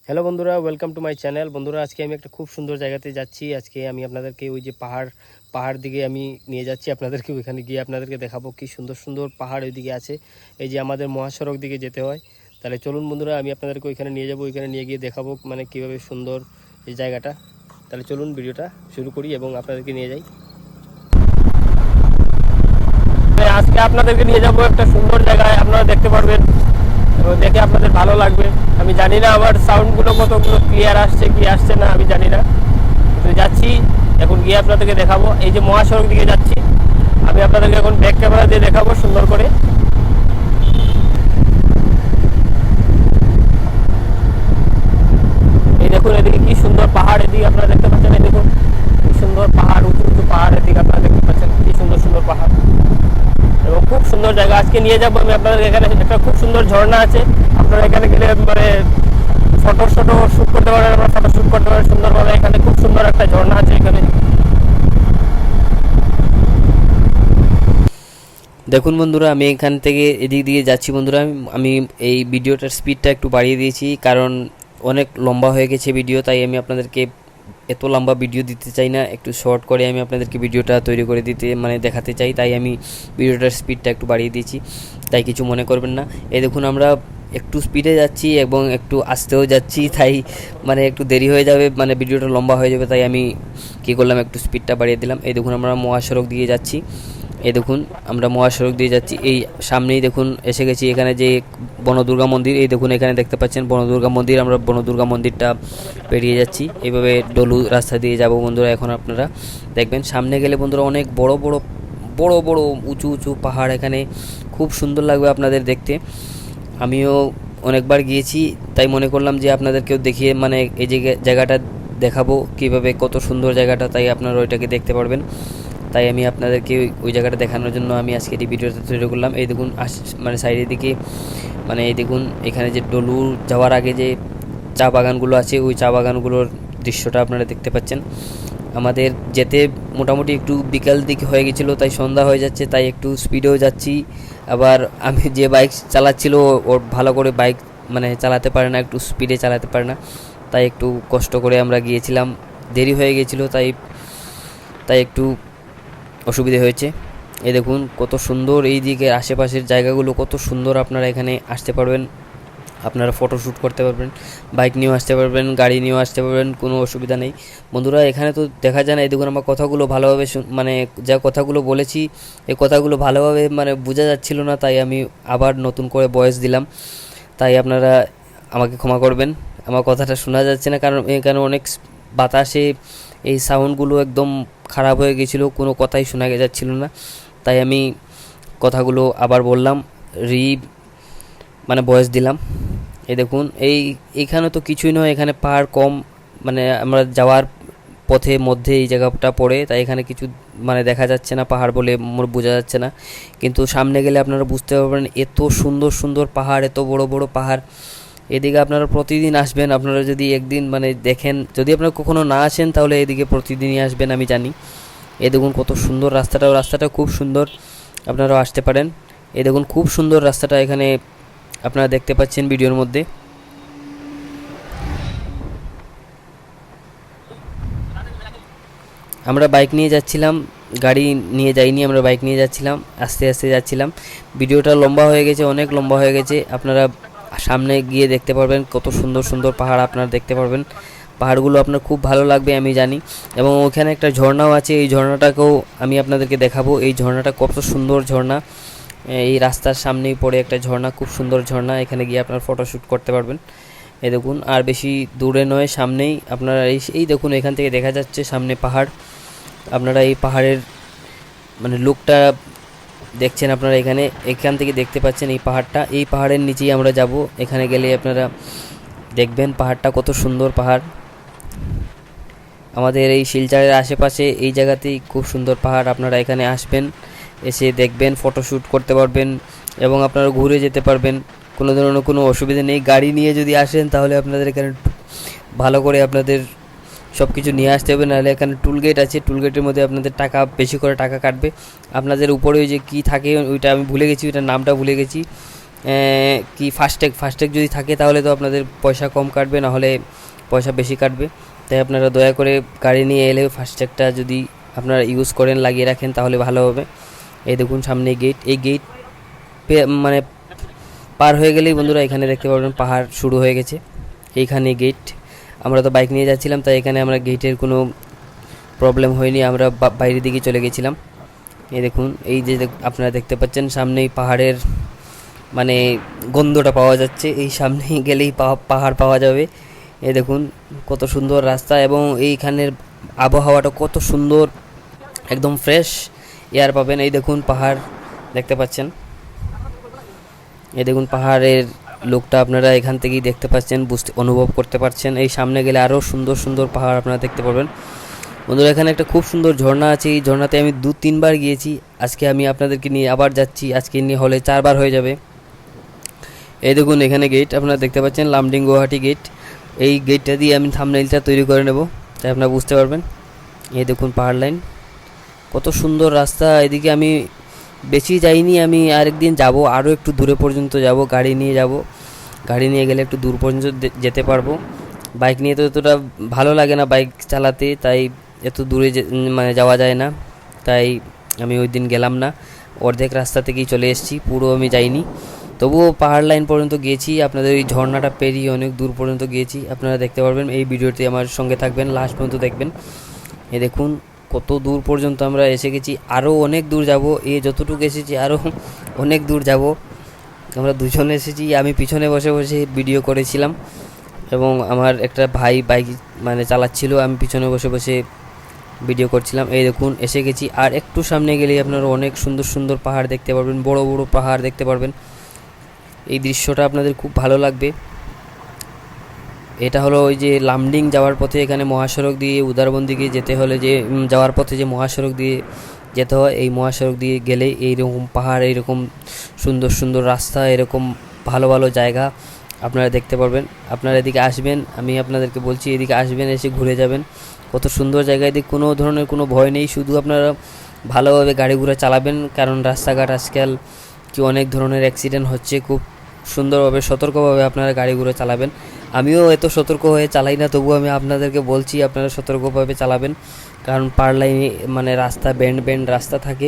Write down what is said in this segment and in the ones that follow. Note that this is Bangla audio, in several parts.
হ্যালো বন্ধুরা, ওয়েলকাম টু মাই চ্যানেল। বন্ধুরা, আজকে আমি একটা খুব সুন্দর জায়গাতে যাচ্ছি। আজকে আমি আপনাদেরকে ওই যে পাহাড় দিকে আমি নিয়ে যাচ্ছি। আপনাদেরকে ওইখানে গিয়ে আপনাদেরকে দেখাবো কি সুন্দর সুন্দর পাহাড় ওইদিকে আছে। এই যে আমাদের মহাসড়ক দিকে যেতে হয়। তাহলে চলুন বন্ধুরা, আমি আপনাদেরকে ওইখানে নিয়ে যাবো, ওইখানে নিয়ে গিয়ে দেখাবো মানে কীভাবে সুন্দর এই জায়গাটা। তাহলে চলুন ভিডিওটা শুরু করি এবং আপনাদেরকে নিয়ে যাই। আজকে আপনাদেরকে নিয়ে যাবো একটা সুন্দর জায়গায়, আপনারা দেখতে পারবেন এবং দেখে আপনাদের ভালো লাগবে। আমি জানি না আমার সাউন্ডগুলো কতগুলো ক্লিয়ার আসছে কি আসছে না, আমি জানি না, কিন্তু যাচ্ছি। এখন গিয়ে আপনাদেরকে দেখাবো। এই যে মহাসড়ক দিকে যাচ্ছি, আমি আপনাদেরকে এখন ব্যাক ক্যামেরা দিয়ে দেখাবো সুন্দর করে। এই দেখুন এদিকে কি সুন্দর পাহাড়, এদিকে আপনারা দেখতে পাচ্ছেন। এই দেখুন কি সুন্দর পাহাড়, উঁচু উঁচু পাহাড়, এদিকে আপনারা দেখতে পাচ্ছেন কি সুন্দর সুন্দর পাহাড় এবং খুব সুন্দর জায়গা। আজকে নিয়ে যাবো আমি আপনাদের। এখানে একটা খুব সুন্দর ঝর্ণা আছে, আপনারা এখানে গেলে মানে ফটো শ্যুট করতে পারেন, আমরা ফটো শ্যুট করতে পারেন সুন্দরভাবে। এখানে খুব সুন্দর একটা ঝর্ণা আছে এখানে। দেখুন বন্ধুরা, আমি এখান থেকে এদিক দিয়ে যাচ্ছি বন্ধুরা। আমি এই ভিডিওটার স্পিডটা একটু বাড়িয়ে দিয়েছি, কারণ অনেক লম্বা হয়ে গেছে ভিডিও, তাই আমি আপনাদেরকে এত লম্বা ভিডিও দিতে চাই না, একটু শর্ট করে আমি আপনাদেরকে ভিডিওটা তৈরি করে দিতে মানে দেখাতে চাই, তাই আমি ভিডিওটার স্পিডটা একটু বাড়িয়ে দিয়েছি, তাই কিছু মনে করবেন না। এই দেখুন আমরা একটু স্পিডে যাচ্ছি এবং একটু আস্তেও যাচ্ছি, তাই মানে একটু দেরি হয়ে যাবে, মানে ভিডিওটা লম্বা হয়ে যাবে, তাই আমি কী করলাম একটু স্পিডটা বাড়িয়ে দিলাম। এই দেখুন আমরা মহাসড়ক দিয়ে যাচ্ছি। এই দেখুন আমরা মহাসড়ক দিয়ে যাচ্ছি, এই সামনেই দেখুন এসে গেছি এখানে যে বনদুর্গা মন্দির। এই দেখুন এখানে দেখতে পাচ্ছেন বনদুর্গা মন্দির। আমরা বনদুর্গা মন্দিরটা পেরিয়ে যাচ্ছি, এইভাবে ডলু রাস্তা দিয়ে যাব বন্ধুরা। এখন আপনারা দেখবেন সামনে গেলে বন্ধুরা অনেক বড় বড় বড় বড় উঁচু উঁচু পাহাড়, এখানে খুব সুন্দর লাগবে আপনাদের দেখতে। আমিও অনেকবার গিয়েছি, তাই মনে করলাম যে আপনাদেরকেও দেখিয়ে মানে এই জায়গাটা দেখাবো কীভাবে, কত সুন্দর জায়গাটা, তাই আপনারা ওইটাকে দেখতে পারবেন। তাই আমি আপনাদেরকে ওই জায়গাটা দেখানোর জন্য আমি আজকে এই ভিডিওটা তৈরি করলাম। এই দেখুন মানে সাইডের দিকে মানে এই দেখুন এখানে যে ডলু যাওয়ার আগে যে চা বাগানগুলো আছে, ওই চা বাগানগুলোর দৃশ্যটা আপনারা দেখতে পাচ্ছেন। আমাদের যেতে মোটামুটি একটু বিকাল দিকে হয়ে গেছিলো, তাই সন্ধ্যা হয়ে যাচ্ছে, তাই একটু স্পিডেও যাচ্ছি। আবার আমি যে বাইক চালাচ্ছিল ওর ভালো করে বাইক মানে চালাতে পারে না, একটু স্পিডে চালাতে পারে না, তাই একটু কষ্ট করে আমরা গিয়েছিলাম। দেরি হয়ে গেছিলো, তাই একটু অসুবিধে হয়েছে। এই দেখুন কত সুন্দর এই দিকে আশেপাশের জায়গাগুলো, কত সুন্দর। আপনারা এখানে আসতে পারবেন, আপনারা ফটোশ্যুট করতে পারবেন, বাইক নিয়েও আসতে পারবেন, গাড়ি নিয়েও আসতে পারবেন, কোনো অসুবিধা নেই বন্ধুরা। এখানে তো দেখা যায় না। এই দেখুন আমার কথাগুলো ভালোভাবে মানে যা কথাগুলো বলেছি, এই কথাগুলো ভালোভাবে মানে বোঝা যাচ্ছিল না, তাই আমি আবার নতুন করে ভয়েস দিলাম, তাই আপনারা আমাকে ক্ষমা করবেন। আমার কথাটা শোনা যাচ্ছে না, কারণ এখানে অনেক বাতাসে এই সাউন্ডগুলো একদম খারাপ হয়ে গেছিলো, কোনো কথাই শোনা যাচ্ছিল না, তাই আমি কথাগুলো আবার বললাম, মানে ভয়েস দিলাম। এই দেখুন এইখানে তো কিছুই নয়, এখানে পাহাড় কম, মানে আমরা যাওয়ার পথে মধ্যে এই জায়গাটা পড়ে, তাই এখানে কিছু মানে দেখা যাচ্ছে না, পাহাড় বলে বোঝা যাচ্ছে না, কিন্তু সামনে গেলে আপনারা বুঝতে পারবেন এত সুন্দর সুন্দর পাহাড়, এত বড় বড় পাহাড়। এদিকে আপনারা প্রতিদিন আসবেন, আপনারা যদি একদিন মানে দেখেন, যদি আপনারা কখনো না আসেন তাহলে এদিকে প্রতিদিনই আসবেন, আমি জানি। এই দেখুন কত সুন্দর রাস্তাটা খুব সুন্দর, আপনারাও আসতে পারেন। এই দেখুন খুব সুন্দর রাস্তাটা এখানে আপনারা দেখতে পাচ্ছেন ভিডিওর মধ্যে। আমরা বাইক নিয়ে যাচ্ছিলাম, গাড়ি নিয়ে যাইনি, আমরা বাইক নিয়ে যাচ্ছিলাম, আস্তে আস্তে যাচ্ছিলাম। ভিডিওটা লম্বা হয়ে গেছে, অনেক লম্বা হয়ে গেছে। আপনারা সামনে গিয়ে দেখতে পারবেন কত সুন্দর সুন্দর পাহাড়, আপনারা দেখতে পারবেন। পাহাড়গুলো আপনার খুব ভালো লাগবে আমি জানি। এবং ওখানে একটা ঝর্ণাও আছে, এই ঝর্ণাটাকেও আমি আপনাদেরকে দেখাবো। এই ঝর্ণাটা কত সুন্দর ঝর্ণা, এই রাস্তার সামনেই পড়ে একটা ঝর্ণা, খুব সুন্দর ঝর্ণা। এখানে গিয়ে আপনারা ফটোশ্যুট করতে পারবেন। এই দেখুন আর বেশি দূরে নয়, সামনেই আপনারা এই দেখুন এখান থেকে দেখা যাচ্ছে সামনে পাহাড়। আপনারা এই পাহাড়ের মানে লুকটা দেখছেন, আপনারা এখান থেকে দেখতে পাচ্ছেন এই পাহাড়টা। এই পাহাড়ের নিচেই আমরা যাব, এখানে গেলে আপনারা দেখবেন পাহাড়টা কত সুন্দর পাহাড়। আমাদের এই শিলচরের আশেপাশে এই জায়গাতেই খুব সুন্দর পাহাড়। আপনারা এখানে আসবেন, এসে দেখবেন, ফটোশ্যুট করতে পারবেন এবং আপনারা ঘুরে যেতে পারবেন, কোনো ধরনের কোনো অসুবিধা নেই। গাড়ি নিয়ে যদি আসেন তাহলে আপনাদের এখানে ভালো করে আপনাদের সব কিছু নিয়ে আসতে হবে, নাহলে এখানে টুলগেট আছে, টুলগেটের মধ্যে আপনাদের টাকা বেশি করে টাকা কাটবে। আপনাদের উপরে ওই যে কী থাকে ওইটা আমি ভুলে গেছি, ওইটার নামটা ভুলে গেছি, কি ফাস্ট্যাগ যদি থাকে তাহলে তো আপনাদের পয়সা কম কাটবে, না হলে পয়সা বেশি কাটবে। তাই আপনারা দয়া করে গাড়ি নিয়ে এলে ফাস্ট্যাগটা যদি আপনারা ইউজ করেন, লাগিয়ে রাখেন, তাহলে ভালো হবে। এই দেখুন সামনে গেট, এই গেট মানে পার হয়ে গেলেই বন্ধুরা এখানে দেখতে পাবেন পাহাড় শুরু হয়ে গেছে। এইখানে গেট, আমরা তো বাইক নিয়ে যাচ্ছিলাম, তাই এখানে আমরা গেটের কোনো প্রবলেম হয়নি, আমরা বাইরের দিকে চলে গেছিলাম। এই দেখুন, এই যে আপনারা দেখতে পাচ্ছেন সামনেই পাহাড়ের মানে গন্ধটা পাওয়া যাচ্ছে, এই সামনেই গেলেই পাহাড় পাওয়া যাবে। এই দেখুন কত সুন্দর রাস্তা, এবং এইখানের আবহাওয়াটা কত সুন্দর, একদম ফ্রেশ এয়ার পাবেন। এই দেখুন পাহাড় দেখতে পাচ্ছেন, এই দেখুন পাহাড়ের লোকটা আপনারা এখান থেকেই দেখতে পাচ্ছেন, অনুভব করতে পারছেন। এই সামনে গেলে আরও সুন্দর সুন্দর পাহাড় আপনারা দেখতে পারবেন। বন্ধুরা এখানে একটা খুব সুন্দর ঝর্ণা আছে, এই ঝর্ণাতে আমি 2-3 বার গিয়েছি, আজকে আমি আপনাদেরকে নিয়ে আবার যাচ্ছি, আজকে নিয়ে হলে 4 বার হয়ে যাবে। এই দেখুন এখানে গেট আপনারা দেখতে পাচ্ছেন, লামডিং গুয়াহাটি গেট। এই গেটটা দিয়ে আমি থাম্বনেইলটা তৈরি করে নেব, তাই আপনারা বুঝতে পারবেন। এই দেখুন পাহাড় লাইন, কত সুন্দর রাস্তা। এদিকে আমি বেশি যাইনি, আমি আরেকদিন যাব, আরও একটু দূরে পর্যন্ত যাব, গাড়ি নিয়ে যাব, গাড়ি নিয়ে গেলে একটু দূর পর্যন্ত যেতে পারবো। বাইক নিয়ে তো এতটা ভালো লাগে না বাইক চালাতে, তাই এত দূরে মানে যাওয়া যায় না, তাই আমি ওই দিন গেলাম না, অর্ধেক রাস্তা থেকেই চলে এসেছি, পুরো আমি যাইনি। তবুও পাহাড় লাইন পর্যন্ত গিয়েছি, আপনাদের ওই ঝর্ণাটা পেরিয়ে অনেক দূর পর্যন্ত গিয়েছি, আপনারা দেখতে পারবেন। এই ভিডিওটি আমার সঙ্গে থাকবেন, লাস্ট পর্যন্ত দেখবেন। এই দেখুন কত দূর পর্যন্ত আমরা এসে গেছি, আরও অনেক দূর যাব, এই যতটুকু এসেছি আরও অনেক দূর যাব। আমরা দুজনে এসেছি, আমি পিছনে বসে বসে ভিডিও করেছিলাম, এবং আমার একটা ভাই বাইক মানে চালাচ্ছিল, আমি পিছনে বসে বসে ভিডিও করছিলাম। এই দেখুন এসে গেছি, আর একটু সামনে গেলেই আপনারা অনেক সুন্দর সুন্দর পাহাড় দেখতে পারবেন, বড় বড় পাহাড় দেখতে পারবেন। এই দৃশ্যটা আপনাদের খুব ভালো লাগবে। এটা হলো ওই যে লামডিং যাওয়ার পথে, এখানে মহাসড়ক দিয়ে উদারবন দিকে যেতে হলে যে যাওয়ার পথে যে মহাসড়ক দিয়ে যেতে হয়, এই মহাসড়ক দিয়ে গেলে এইরকম পাহাড়, এইরকম সুন্দর সুন্দর রাস্তা, এরকম ভালো ভালো জায়গা আপনারা দেখতে পারবেন। আপনারা এদিকে আসবেন, আমি আপনাদেরকে বলছি এদিকে আসবেন, এসে ঘুরে যাবেন, কত সুন্দর জায়গা। এদিকে কোনো ধরনের কোনো ভয় নেই, শুধু আপনারা ভালোভাবে গাড়ি ঘোড়া চালাবেন, কারণ রাস্তাঘাট আজকাল কি অনেক ধরনের অ্যাক্সিডেন্ট হচ্ছে, খুব সুন্দরভাবে সতর্কভাবে আপনারা গাড়ি ঘোড়া চালাবেন। আমিও এত সতর্ক হয়ে চালাই না, তবুও আমি আপনাদেরকে বলছি আপনারা সতর্কভাবে চালাবেন, কারণ পার লাইনে মানে রাস্তা বেন্ড রাস্তা থাকে,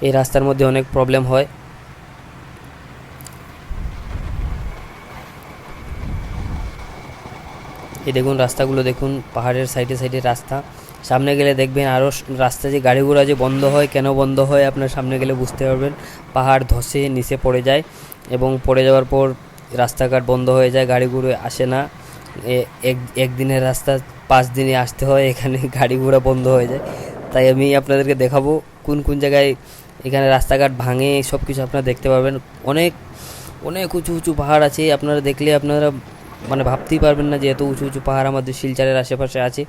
এই রাস্তার মধ্যে অনেক প্রবলেম হয়। এই দেখুন রাস্তাগুলো দেখুন, পাহাড়ের সাইডে সাইডে রাস্তা, সামনে গেলে দেখবেন আরও রাস্তা যে গাড়ি ঘোড়া যে বন্ধ হয়, কেন বন্ধ হয় আপনার সামনে গেলে বুঝতে পারবেন। পাহাড় ধসে নিচে পড়ে যায়, এবং পড়ে যাওয়ার পর রাস্তাঘাট বন্ধ হয়ে যায়, গাড়ি ঘোড়া আসে না। একদিনের রাস্তা 5 দিনে আসতে হয়, এখানে গাড়ি ঘোড়া বন্ধ হয়ে যায়। তাই আমি আপনাদেরকে দেখাবো কোন কোন জায়গায় এখানে রাস্তাঘাট ভাঙে, সব কিছু আপনারা দেখতে পারবেন। অনেক অনেক উঁচু উঁচু পাহাড় আছে, আপনারা দেখলে আপনারা মানে ভাবতেই পারবেন না যে এত উঁচু উঁচু পাহাড় আমাদের শিলচরের আশেপাশে আছে।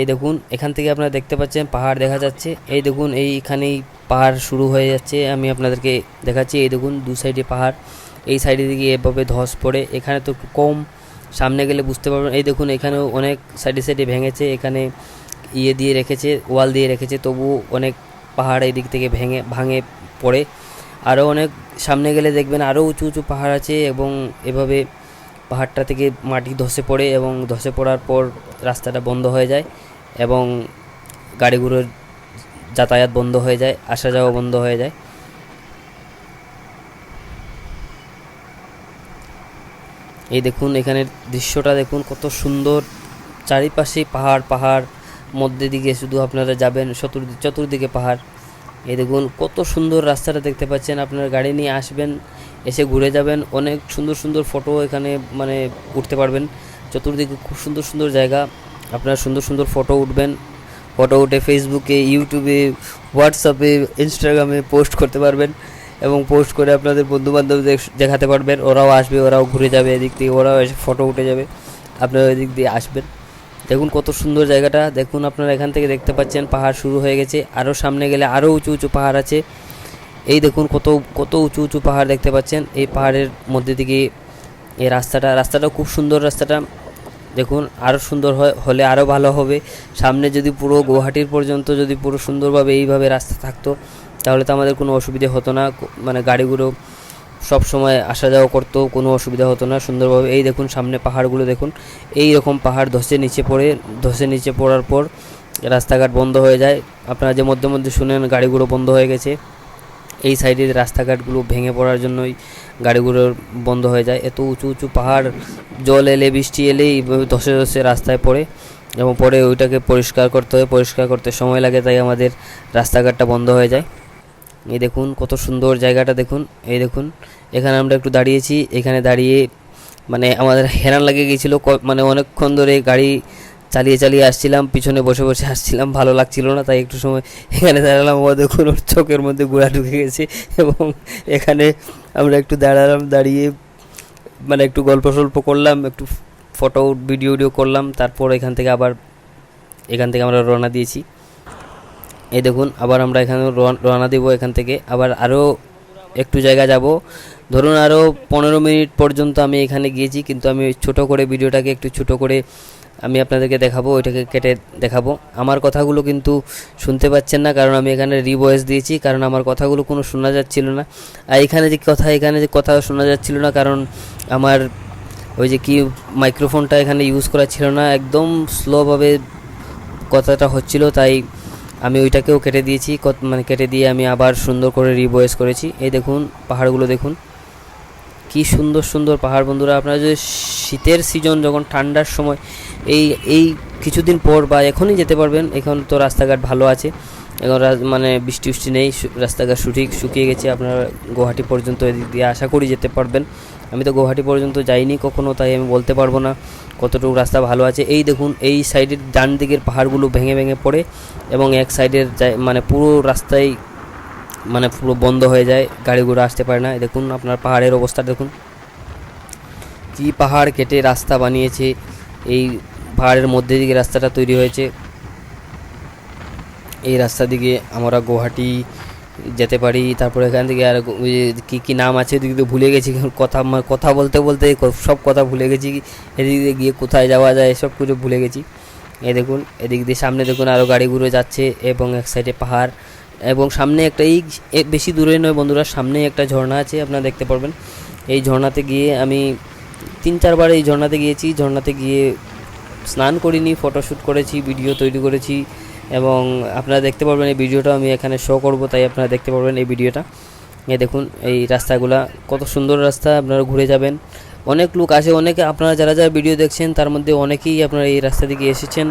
এই দেখুন এখান থেকে আপনারা দেখতে পাচ্ছেন পাহাড় দেখা যাচ্ছে, এই দেখুন এইখানেই পাহাড় শুরু হয়ে যাচ্ছে, আমি আপনাদেরকে দেখাচ্ছি। এই দেখুন 2 সাইডে পাহাড়, এই সাইডে দিকে এভাবে ধস পড়ে, এখানে তো একটু কম, সামনে গেলে বুঝতে পারবেন। এই দেখুন এখানেও অনেক সাইডে সাইডে ভেঙেছে, এখানে দিয়ে রেখেছে, ওয়াল দিয়ে রেখেছে, তবু অনেক পাহাড় এই দিক থেকে ভাঙে পড়ে। আরও অনেক সামনে গেলে দেখবেন আরও উঁচু উঁচু পাহাড় আছে, এবং এভাবে পাহাড়টা থেকে মাটি ধসে পড়ে, এবং ধসে পড়ার পর রাস্তাটা বন্ধ হয়ে যায়, এবং গাড়িগুলোর যাতায়াত বন্ধ হয়ে যায়, আসা যাওয়া বন্ধ হয়ে যায়। এই দেখুন এখানের দৃশ্যটা দেখুন কত সুন্দর, চারিপাশে পাহাড় মধ্যে দিকে শুধু আপনারা যাবেন, চতুর্দিকে পাহাড়। এই দেখুন কত সুন্দর রাস্তাটা দেখতে পাচ্ছেন, আপনারা গাড়ি নিয়ে আসবেন, এসে ঘুরে যাবেন, অনেক সুন্দর সুন্দর ফটো এখানে মানে উঠতে পারবেন। চতুর্দিকে খুব সুন্দর সুন্দর জায়গা, আপনারা সুন্দর সুন্দর ফটো উঠবেন, ফটো উঠে ফেসবুকে, ইউটিউবে, হোয়াটসঅ্যাপে, ইনস্টাগ্রামে পোস্ট করতে পারবেন, এবং পোস্ট করে আপনাদের বন্ধুবান্ধবদের দেখাতে পারবেন, ওরাও আসবে, ওরাও ঘুরে যাবে এদিক থেকে, ওরাও এসে ফটো উঠে যাবে, আপনারা এদিক দিয়ে আসবেন। দেখুন কত সুন্দর জায়গাটা, দেখুন আপনারা এখান থেকে দেখতে পাচ্ছেন পাহাড় শুরু হয়ে গেছে, আরও সামনে গেলে আরও উঁচু উঁচু পাহাড় আছে। এই দেখুন কত কত উঁচু উঁচু পাহাড় দেখতে পাচ্ছেন, এই পাহাড়ের মধ্যে দিকে এই রাস্তাটা খুব সুন্দর। রাস্তাটা দেখুন আরও সুন্দর হলে আরও ভালো হবে। সামনে যদি পুরো গুয়াহাটির পর্যন্ত যদি পুরো সুন্দরভাবে এইভাবে রাস্তা থাকতো, তাহলে তো আমাদের কোনো অসুবিধে হতো না, মানে গাড়িগুলো সব সময় আসা যাওয়া করতো, কোনো অসুবিধা হতো না সুন্দরভাবে। এই দেখুন সামনে পাহাড়গুলো দেখুন, এই রকম পাহাড় ধসে নিচে পড়ার পর রাস্তাঘাট বন্ধ হয়ে যায়। আপনারা যে মধ্যে মধ্যে শুনেন গাড়িগুলো বন্ধ হয়ে গেছে, এই সাইডের রাস্তাঘাটগুলো ভেঙে পড়ার জন্যই গাড়িগুলো বন্ধ হয়ে যায়। এত উঁচু উঁচু পাহাড়, জল এলে বৃষ্টি এলেই ধসে ধসে রাস্তায় পড়ে এবং পরে ওইটাকে পরিষ্কার করতে হয়, পরিষ্কার করতে সময় লাগে, তাই আমাদের রাস্তাঘাটটা বন্ধ হয়ে যায়। এই দেখুন কত সুন্দর জায়গাটা দেখুন। এই দেখুন এখানে আমরা একটু দাঁড়িয়েছি, এখানে দাঁড়িয়ে মানে আমাদের হেরান লাগে গিয়েছিলো, মানে অনেকক্ষণ ধরে গাড়ি চালিয়ে চালিয়ে আসছিলাম, পিছনে বসে বসে আসছিলাম, ভালো লাগছিল না, তাই একটু সময় এখানে দাঁড়ালাম। আমার দেখুন ওর চোখের মধ্যে গোড়া ঢুকে গেছে এবং এখানে আমরা একটু দাঁড়ালাম, দাঁড়িয়ে মানে একটু গল্প সল্প করলাম, একটু ফটো ভিডিও করলাম, তারপর এখান থেকে আমরা রওনা দিয়েছি। এই দেখুন আবার আমরা এখানে রওনা দেবো, এখান থেকে আবার আরও একটু জায়গা যাব। ধরুন আরও 15 মিনিট পর্যন্ত আমি এখানে গিয়েছি, কিন্তু আমি ছোট করে ভিডিওটাকে একটু ছোট করে আমি আপনাদেরকে দেখাবো, ওইটাকে কেটে দেখাবো। আমার কথাগুলো কিন্তু শুনতে পাচ্ছেন না, কারণ আমি এখানে রিভয়েস দিয়েছি, কারণ আমার কথাগুলো কোনো শোনা যাচ্ছিল না। আর এখানে যে কথা শোনা যাচ্ছিল না, কারণ আমার ওই যে কি মাইক্রোফোনটা এখানে ইউজ করা ছিল না, একদম স্লোভাবে কথাটা হচ্ছিল, তাই আমি ওইটাকেও কেটে দিয়েছি, মানে কেটে দিয়ে আমি আবার সুন্দর করে রিভয়েস করেছি। এই দেখুন পাহাড়গুলো দেখুন, কি সুন্দর সুন্দর পাহাড় বন্ধুরা। আপনারা যদি শীতের সিজন, যখন ঠান্ডার সময় এই কিছুদিন পর বা এখনই যেতে পারবেন। এখন তো রাস্তাঘাট ভালো আছে, এখন মানে বৃষ্টি নেই, রাস্তাঘাট শুকিয়ে গেছে। আপনারা গুয়াহাটি পর্যন্ত এদিক দিয়ে আশা করি যেতে পারবেন। আমি তো গুয়াহাটি পর্যন্ত যাইনি কখনো, তাই আমি বলতে পারবো না কতটুকু রাস্তা ভালো আছে। এই দেখুন এই সাইডের ডান দিকের পাহাড়গুলো ভেঙে ভেঙে পড়ে এবং এক সাইডের মানে পুরো রাস্তায় মানে পুরো বন্ধ হয়ে যায়, গাড়ি ঘোড়া আসতে পারে না। দেখুন আপনার পাহাড়ের অবস্থা দেখুন, কি পাহাড় কেটে রাস্তা বানিয়েছে, এই পাহাড়ের মধ্যে দিকে রাস্তাটা তৈরি হয়েছে। এই রাস্তা দিকে আমরা গুয়াহাটি যেতে পারি। তারপরে এখান থেকে আর কী নাম আছে ওদিকে তো ভুলে গেছি, কথা বলতে বলতে সব কথা ভুলে গেছি, এদিক দিয়ে গিয়ে কোথায় যাওয়া যায় সব কিছু ভুলে গেছি। এই দেখুন এদিক দিয়ে সামনে দেখুন আরও গাড়িগুলো যাচ্ছে এবং এক সাইডে পাহাড়, এবং সামনে একটা বেশি দূরে নয় বন্ধুরা, সামনে একটা ঝর্ণা আছে, আপনারা দেখতে পারবেন। এই ঝর্ণাতে গিয়ে আমি 3-4 বার এই ঝর্ণাতে গিয়েছি। ঝর্ণাতে গিয়ে স্নান করিনি, ফটোশ্যুট করেছি, ভিডিও তৈরি করেছি, এবং আপনারা দেখতে পারবেন এই ভিডিওটা আমি এখানে শো করব, তাই আপনারা দেখতে পারবেন এই ভিডিওটা। এই দেখুন এই রাস্তাগুলা কত সুন্দর রাস্তা, আপনারা ঘুরে যাবেন। অনেক লোক আসে, অনেকে আপনারা যারা যারা ভিডিও দেখছেন তার মধ্যে অনেকেই আপনারা এই রাস্তা দিকে এসেছেন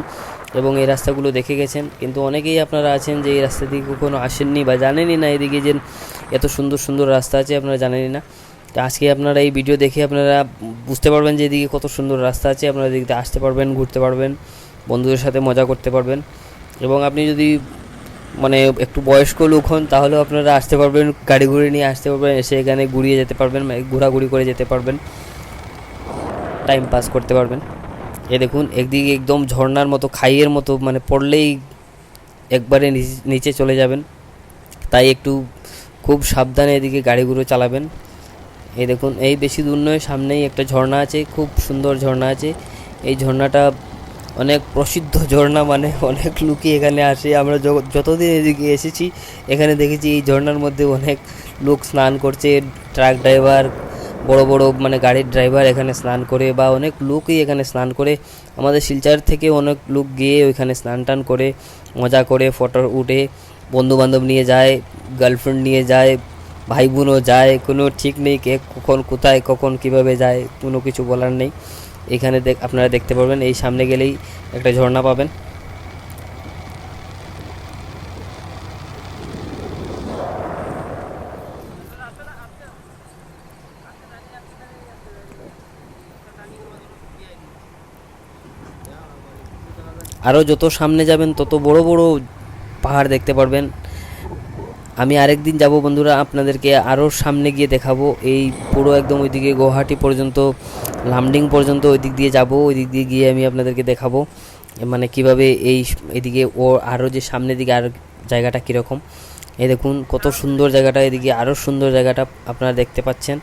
এবং এই রাস্তাগুলো দেখে গেছেন, কিন্তু অনেকেই আপনারা আছেন যে এই রাস্তা দিকে কখনো আসেননি বা জানেনই না এদিকে যে এত সুন্দর সুন্দর রাস্তা আছে, আপনারা জানেনই না। তো আজকে আপনারা এই ভিডিও দেখে আপনারা বুঝতে পারবেন যে এদিকে কত সুন্দর রাস্তা আছে, আপনারা এদিকে আসতে পারবেন, ঘুরতে পারবেন, বন্ধুদের সাথে মজা করতে পারবেন। এবং আপনি যদি মানে একটু বয়স্ক লোক হন তাহলেও আপনারা আসতে পারবেন, গাড়ি ঘুরে নিয়ে আসতে পারবেন, এসে এখানে ঘুরিয়ে যেতে পারবেন, ঘোরাঘুরি করে যেতে পারবেন, টাইম পাস করতে পারবেন। এ দেখুন একদিকে একদম ঝর্ণার মতো, খাইয়ের মতো, মানে পড়লেই একবারে নিচে চলে যাবেন, তাই একটু খুব সাবধানে এদিকে গাড়িগুলো চালাবেন। এই দেখুন এই বেশি দূর নয়, সামনেই একটা ঝর্ণা আছে, খুব সুন্দর ঝর্ণা আছে। এই ঝর্ণাটা অনেক প্রসিদ্ধ ঝর্ণা, মানে অনেক লোকই এখানে আসে। আমরা যতদিন এদিকে এসেছি এখানে দেখেছি এই ঝর্ণার মধ্যে অনেক লোক স্নান করছে, ট্রাক ড্রাইভার, বড় বড় মানে গাড়ির ড্রাইভার এখানে স্নান করে, বা অনেক লোকই এখানে স্নান করে। আমাদের শিলচর থেকে অনেক লোক গিয়ে ওইখানে স্নান টান করে মজা করে ফটো উঠে, বন্ধুবান্ধব নিয়ে যায়, গার্লফ্রেন্ড নিয়ে যায়, ভাই বোনও যায়, কোনো ঠিক নেই কে কখন কোথায় কখন কিভাবে যায়, কোনো কিছু বলার নেই। এখানে আপনারা দেখতে পারবেন, এই সামনে গেলেই একটা ঝর্ণা পাবেন। আরও যত সামনে যাবেন তত বড় বড় পাহাড় দেখতে পারবেন। আমি আরেকদিন যাব বন্ধুরা, আপনাদেরকে আরও সামনে গিয়ে দেখাবো, এই পুরো একদম ওইদিকে গুয়াহাটি পর্যন্ত, লামডিং পর্যন্ত ওই দিক দিয়ে যাব, ওই দিক দিয়ে গিয়ে আমি আপনাদেরকে দেখাবো মানে কিভাবে এদিকে ও আরও যে সামনের দিকে আর জায়গাটা কীরকম। এই দেখুন কত সুন্দর জায়গাটা, এদিকে আরও সুন্দর জায়গাটা আপনারা দেখতে পাচ্ছেন,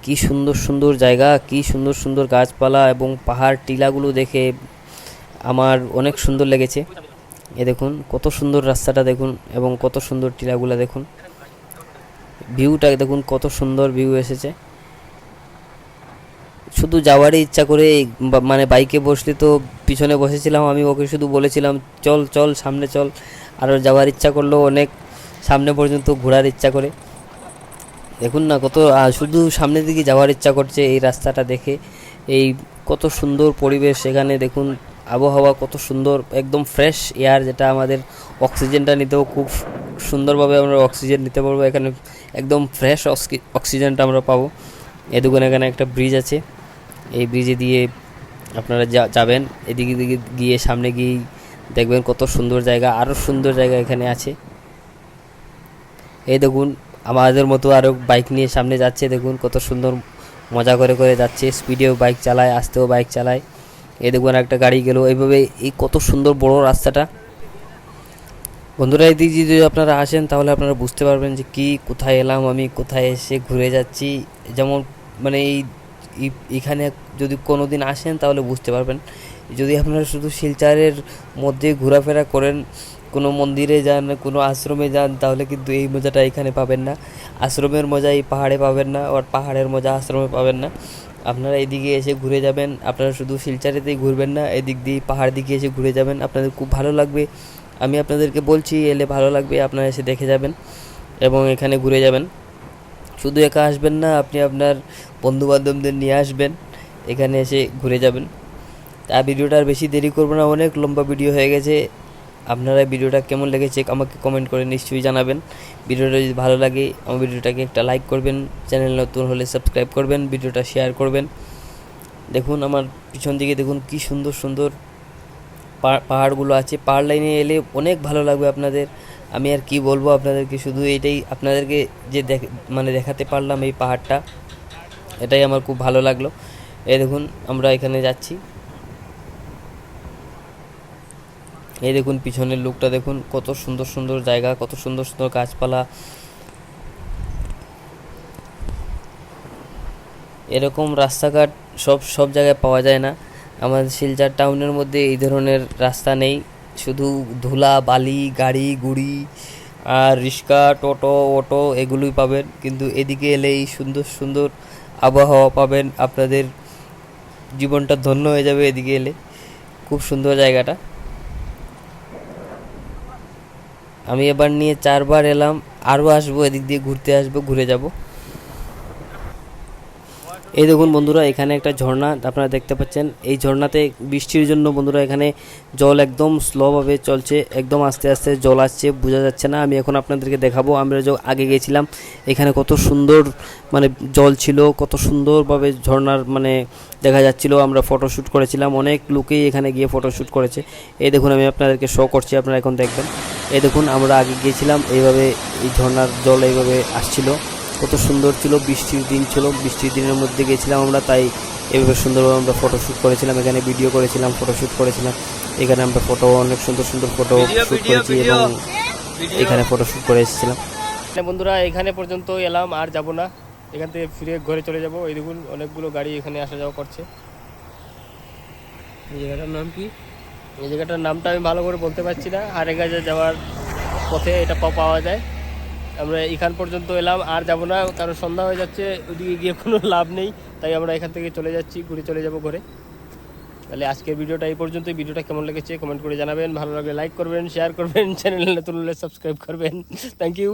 কি সুন্দর সুন্দর জায়গা, কি সুন্দর সুন্দর গাছপালা এবং পাহাড় টিলাগুলো দেখে আমার অনেক সুন্দর লেগেছে। এ দেখুন কত সুন্দর রাস্তাটা দেখুন এবং কত সুন্দর টিলাগুলো দেখুন। ভিউটা দেখুন কত সুন্দর ভিউ এসেছে। শুধু যাওয়ারই ইচ্ছা করে মানে বাইকে বসলে তো পিছনে বসেছিলাম, আমি ওকে শুধু বলেছিলাম চল চল সামনে চল, আর যাওয়ার ইচ্ছা করলো অনেক, সামনে পর্যন্ত ঘোরার ইচ্ছা করে। দেখুন না কত শুধু সামনের দিকে যাওয়ার ইচ্ছা করছে এই রাস্তাটা দেখে। এই কত সুন্দর পরিবেশ এখানে দেখুন, আবহাওয়া কত সুন্দর, একদম ফ্রেশ এয়ার, যেটা আমাদের অক্সিজেনটা নিতেও খুব সুন্দরভাবে আমরা অক্সিজেন নিতে পারবো এখানে, একদম ফ্রেশ অক্সিজেনটা আমরা পাবো। এদিকে এখানে একটা ব্রিজ আছে, এই ব্রিজে দিয়ে আপনারা যাবেন, এদিকে দিকে গিয়ে সামনে গিয়ে দেখবেন কত সুন্দর জায়গা, আরও সুন্দর জায়গা এখানে আছে। এই দেখুন আমাদের মতো আরও বাইক নিয়ে সামনে যাচ্ছে, দেখুন কত সুন্দর মজা করে করে যাচ্ছে, স্পিডেও বাইক চালায়, আস্তেও বাইক চালায়। এই দেখুন একটা গাড়ি গেল এইভাবে, এই কত সুন্দর বড় রাস্তাটা। বন্ধুরা এদিকে যদি আপনারা আসেন তাহলে আপনারা বুঝতে পারবেন যে কি কোথায় এলাম আমি, কোথায় এসে ঘুরে যাচ্ছি। যেমন মানে এইখানে যদি কোনো দিন আসেন তাহলে বুঝতে পারবেন। যদি আপনারা শুধু শিলচরের মধ্যে ঘোরাফেরা করেন, কোনো মন্দিরে যান, কোনো আশ্রমে যান, তাহলে কিন্তু এই মজাটা এখানে পাবেন না। আশ্রমের মজা এই পাহাড়ে পাবেন না, আর পাহাড়ের মজা আশ্রমে পাবেন না। আপনারা এদিকে এসে ঘুরে যাবেন, আপনারা শুধু শিলচরেতেই ঘুরবেন না, এদিক দিয়ে পাহাড় দিকে এসে ঘুরে যাবেন, আপনাদের খুব ভালো লাগবে। আমি আপনাদেরকে বলছি এলে ভালো লাগবে, আপনারা এসে দেখে যাবেন এবং এখানে ঘুরে যাবেন। শুধু একা আসবেন না, আপনি আপনার বন্ধুবান্ধবদের নিয়ে আসবেন, এখানে এসে ঘুরে যাবেন। তা ভিডিওটা আর বেশি দেরি করবো না, অনেক লম্বা ভিডিও হয়ে গেছে। আপনারা ভিডিওটা কেমন লেগেছে আমাকে কমেন্ট করে নিশ্চয়ই জানাবেন। ভিডিওটা যদি ভালো লাগে আমার ভিডিওটাকে একটা লাইক করবেন, চ্যানেল নতুন হলে সাবস্ক্রাইব করবেন, ভিডিওটা শেয়ার করবেন। দেখুন আমার পিছন দিকে দেখুন কি সুন্দর সুন্দর পাহাড়গুলো আছে। পাহাড় লাইনে এলে অনেক ভালো লাগবে আপনাদের। আমি আর কি বলবো আপনাদেরকে, শুধু এইটাই আপনাদেরকে যে মানে দেখাতে পারলাম এই পাহাড়টা, এটাই আমার খুব ভালো লাগলো। এই দেখুন আমরা এখানে যাচ্ছি, এই দেখুন পিছনের লুকটা দেখুন, কত সুন্দর সুন্দর জায়গা, কত সুন্দর সুন্দর গাছপালা। এরকম রাস্তাঘাট সব জায়গায় পাওয়া যায় না। আমাদের শিলচর টাউনের মধ্যে এই ধরনের রাস্তা নেই, শুধু ধুলা বালি গাড়ি গুড়ি আর রিক্সা টোটো অটো এগুলোই পাবেন। কিন্তু এদিকে এলে এই সুন্দর সুন্দর আবহাওয়া পাবেন, আপনাদের জীবনটা ধন্য হয়ে যাবে এদিকে এলে। খুব সুন্দর জায়গাটা। আমি এবার নিয়ে 4বার এলাম, আরও আসবো, এদিক দিয়ে ঘুরতে আসবো, ঘুরে যাব। এই দেখুন বন্ধুরা এখানে একটা ঝর্ণা আপনারা দেখতে পাচ্ছেন। এই ঝর্ণাতে বৃষ্টির জন্য বন্ধুরা এখানে জল একদম স্লোভাবে চলছে, একদম আস্তে আস্তে জল আসছে, বোঝা যাচ্ছে না। আমি এখন আপনাদেরকে দেখাবো। আমরা যে আগে গেছিলাম এখানে কত সুন্দর মানে জল ছিল, কত সুন্দরভাবে ঝর্ণার মানে দেখা যাচ্ছিল। আমরা ফটোশ্যুট করেছিলাম, অনেক লোকেই এখানে গিয়ে ফটোশ্যুট করেছে। এই দেখুন আমি আপনাদেরকে শো করছি, আপনারা এখন দেখবেন। এই দেখুন আমরা আগে গিয়েছিলাম, এইভাবে এই ঝর্ণার জল এইভাবে আসছিল, কত সুন্দর ছিল। বৃষ্টির দিন ছিল, বৃষ্টির দিনের মধ্যে গেছিলাম আমরা, তাই এভাবে সুন্দরভাবে আমরা ফটোশ্যুট করেছিলাম, এখানে ভিডিও করেছিলাম, ফটোশ্যুট করেছিলাম। এখানে আমরা অনেক সুন্দর সুন্দর ফটো শ্যুট করেছি এবং এখানে ফটোশ্যুট করে এসেছিলাম। বন্ধুরা এখানে পর্যন্ত এলাম, আর যাব না, এখান থেকে ফিরে ঘরে চলে যাব। এই দেখুন অনেকগুলো গাড়ি এখানে আসা যাওয়া করছে। এই জায়গাটার নাম কি? এই জায়গাটার নামটা আমি ভালো করে বলতে পারছি না, আরেগাজে যাওয়ার পথে এটা পাওয়া যায়। আমরা এখান পর্যন্ত এলাম, আর যাব না, কারণ সন্ধ্যা হয়ে যাচ্ছে, ওদিকে গিয়ে কোনো লাভ নেই। তাই আমরা এখান থেকে চলে যাচ্ছি, ঘুরে চলে যাব ঘরে। তাহলে আজকের ভিডিওটা এই পর্যন্তই। ভিডিওটা কেমন লেগেছে কমেন্ট করে জানাবেন, ভালো লাগলে লাইক করবেন, শেয়ার করবেন, চ্যানেলে নতুন হলে সাবস্ক্রাইব করবেন। Thank you.